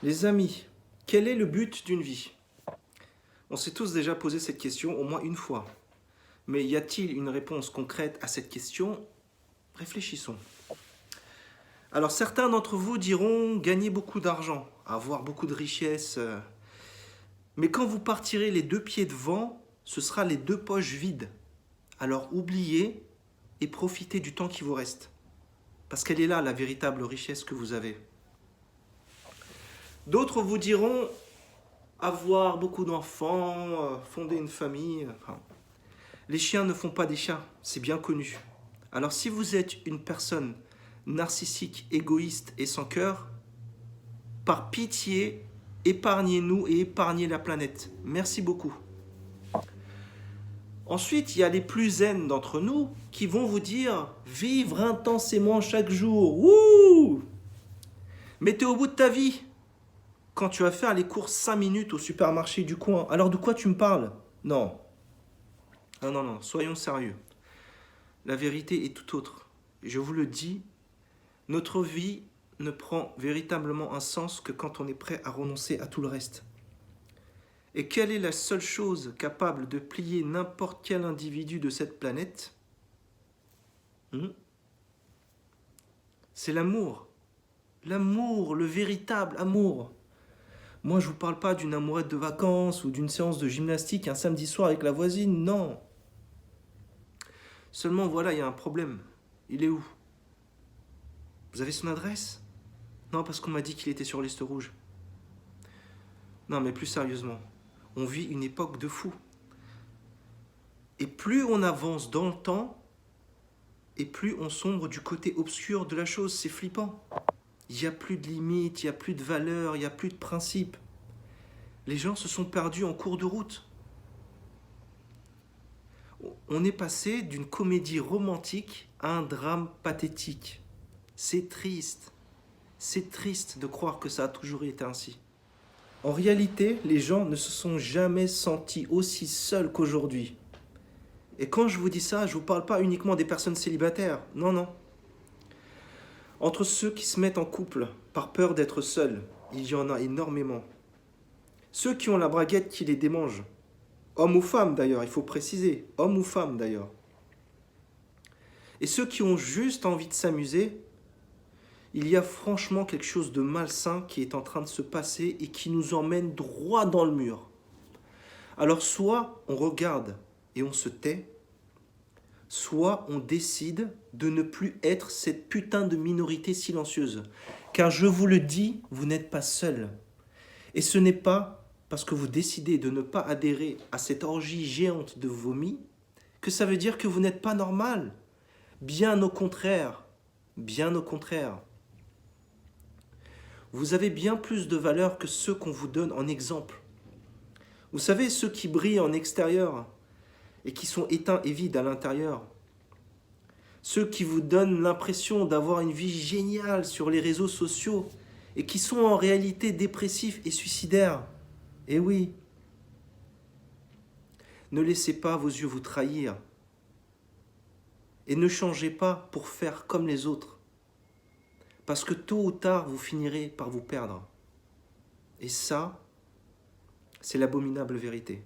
Les amis, quel est le but d'une vie? On s'est tous déjà posé cette question au moins une fois. Mais y a-t-il une réponse concrète à cette question? Réfléchissons. Alors certains d'entre vous diront gagner beaucoup d'argent, avoir beaucoup de richesses. Mais quand vous partirez les deux pieds devant, ce sera les deux poches vides. Alors oubliez et profitez du temps qui vous reste. Parce qu'elle est là, la véritable richesse que vous avez. D'autres vous diront avoir beaucoup d'enfants, fonder une famille. Enfin, les chiens ne font pas des chats, c'est bien connu. Alors si vous êtes une personne narcissique, égoïste et sans cœur, par pitié, épargnez-nous et épargnez la planète. Merci beaucoup. Ensuite, il y a les plus zen d'entre nous qui vont vous dire vivre intensément chaque jour. Wouh! Mais t'es au bout de ta vie quand tu vas faire les courses 5 minutes au supermarché du coin. Alors de quoi tu me parles? Non. Non, non, non, soyons sérieux. La vérité est tout autre. Je vous le dis, notre vie ne prend véritablement un sens que quand on est prêt à renoncer à tout le reste. Et quelle est la seule chose capable de plier n'importe quel individu de cette planète? C'est l'amour. L'amour, le véritable amour. Moi, je ne vous parle pas d'une amourette de vacances ou d'une séance de gymnastique un samedi soir avec la voisine, non. Seulement, voilà, il y a un problème. Il est où? Vous avez son adresse? Non, parce qu'on m'a dit qu'il était sur liste rouge. Non, mais plus sérieusement, on vit une époque de fou. Et plus on avance dans le temps, et plus on sombre du côté obscur de la chose. C'est flippant. Il n'y a plus de limites, il n'y a plus de valeurs, il n'y a plus de principes. Les gens se sont perdus en cours de route. On est passé d'une comédie romantique à un drame pathétique. C'est triste. C'est triste de croire que ça a toujours été ainsi. En réalité, les gens ne se sont jamais sentis aussi seuls qu'aujourd'hui. Et quand je vous dis ça, je ne vous parle pas uniquement des personnes célibataires. Non, non. Entre ceux qui se mettent en couple par peur d'être seuls, il y en a énormément. Ceux qui ont la braguette qui les démange. Hommes ou femmes d'ailleurs, il faut préciser. Hommes ou femmes d'ailleurs. Et ceux qui ont juste envie de s'amuser, il y a franchement quelque chose de malsain qui est en train de se passer et qui nous emmène droit dans le mur. Alors soit on regarde et on se tait, soit on décide de ne plus être cette putain de minorité silencieuse. Car je vous le dis, vous n'êtes pas seul. Et ce n'est pas parce que vous décidez de ne pas adhérer à cette orgie géante de vomi que ça veut dire que vous n'êtes pas normal. Bien au contraire. Bien au contraire. Vous avez bien plus de valeur que ceux qu'on vous donne en exemple. Vous savez, ceux qui brillent en extérieur et qui sont éteints et vides à l'intérieur. Ceux qui vous donnent l'impression d'avoir une vie géniale sur les réseaux sociaux et qui sont en réalité dépressifs et suicidaires. Eh oui. Ne laissez pas vos yeux vous trahir. Et ne changez pas pour faire comme les autres. Parce que tôt ou tard, vous finirez par vous perdre. Et ça, c'est l'abominable vérité.